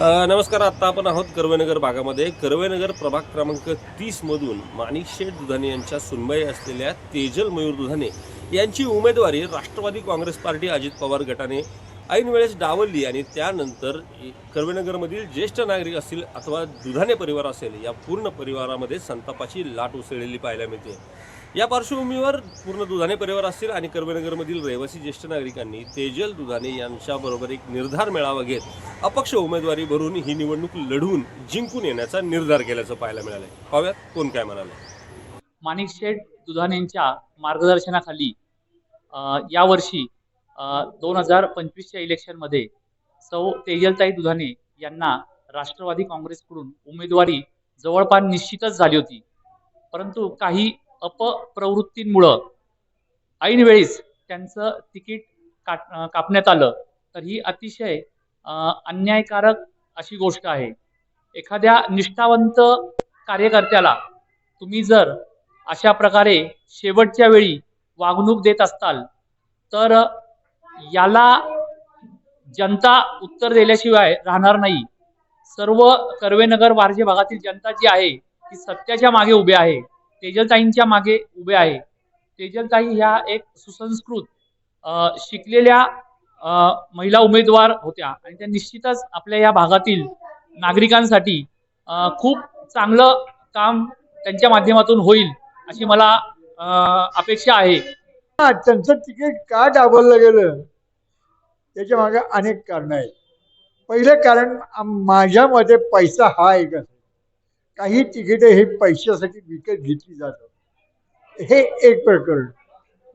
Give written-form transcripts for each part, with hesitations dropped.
नमस्कार. आत्ता आपण आहोत कर्वेनगर भागामध्ये. कर्वेनगर प्रभाग क्रमांक 30 मधून माणिकशेठ दुधाणे यांच्या सुनबाई असलेल्या तेजल मयूर दुधाणे यांची उमेदवारी राष्ट्रवादी काँग्रेस पार्टी अजित पवार गटाने ऐन वेळेस डावलली आणि त्यानंतर कर्वेनगरमधील ज्येष्ठ नागरिक असतील अथवा दुधाणे परिवार असेल, या पूर्ण परिवारामध्ये संतापाची लाट उसळलेली पाहायला मिळते. या पार्श्वभूमीवर पूर्ण दुधाणे परिवार असतील आणि कर्वेनगरमधील रहिवासी ज्येष्ठ नागरिकांनी तेजल दुधाणे यांच्याबरोबर एक निर्धार मेळावा घेत अपक्ष उमेदवारी भरून ही निवडणूक लढवून जिंकून येण्याचा निर्धार केल्याचं पाहायला मिळालंय. पाहूयात कोण काय म्हणाले. माणिकशेठ दुधाणेंच्या मार्गदर्शनाखाली यावर्षी 2025च्या इलेक्शनमध्ये सौ तेजलताई दुधाणे यांना राष्ट्रवादी काँग्रेसकडून उमेदवारी जवळपास निश्चितच झाली होती. परंतु काही अपप्रवृत्तींमुळं ऐन वेळेस त्यांचं तिकीट कापण्यात आलं. तर ही अतिशय अन्यायकारक अशी गोष्ट आहे. एखाद्या निष्ठावंत कार्यकर्त्याला तुम्ही जर अशा प्रकारे शेवटच्या वेळी वागणूक देत असताल तर याला जनता उत्तर दिल्याशिवाय राहणार नाही. सर्व कर्वेनगर वारजे भागातील जनता जी आहे ती सत्याच्या मागे उभी आहे, तेजलताईंच्या मागे उभे आहे. तेजलताई ह्या एक सुसंस्कृत शिकलेल्या महिला उमेदवार होत्या आणि त्या निश्चितच आपल्या या भागातील नागरिकांसाठी खूप चांगलं काम त्यांच्या माध्यमातून होईल अशी मला अपेक्षा आहे. त्यांचं तिकीट का डावललं गेलं त्याच्या मागे अनेक कारण आहेत. पहिलं कारण माझ्या मते पैसा हा एक आहे. काही तिकीटे हे पैशासाठी विकत घेतली जातात, हे एक प्रकरण.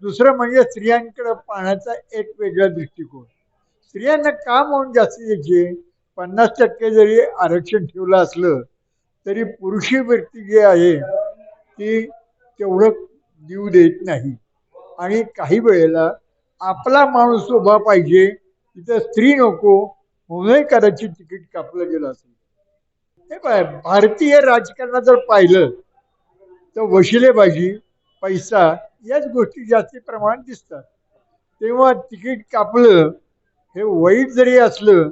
दुसरं म्हणजे स्त्रियांकडे पाहण्याचा एक वेगळा दृष्टिकोन. स्त्रियांना का म्हणून जास्तीत द्यायचे? 50% जरी आरक्षण ठेवलं असलं तरी पुरुषी व्यक्ती जी आहे ती तेवढं देऊ देत नाही. आणि काही वेळेला आपला माणूस उभा पाहिजे तिथं स्त्री नको म्हणूनही कदाचित तिकीट कापलं गेलं असेल. हे पाय, भारतीय राजकारणात जर पाहिलं तर वशिलेबाजी, पैसा याच गोष्टी जास्ती प्रमाणात दिसतात. तेव्हा तिकीट कापलं हे वाईट जरी असलं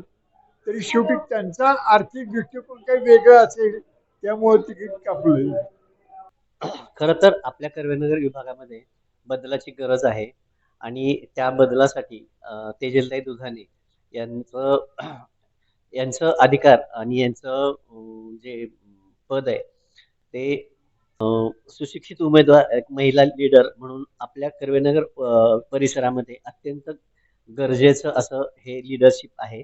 तरी शेवटी त्यांचा आर्थिक दृष्टिकोन काही वेगळा असेल, त्यामुळे तिकीट कापलं. खरं तर आपल्या कर्वेनगर विभागामध्ये बदलाची गरज आहे आणि त्या बदलासाठी तेजलताई दुधाणे यांचं अधिकार आणि यांचं जे पद आहे ते सुशिक्षित उमेदवार, एक महिला लीडर म्हणून आपल्या कर्वेनगर परिसरामध्ये अत्यंत गरजेचं असं हे लीडरशिप आहे.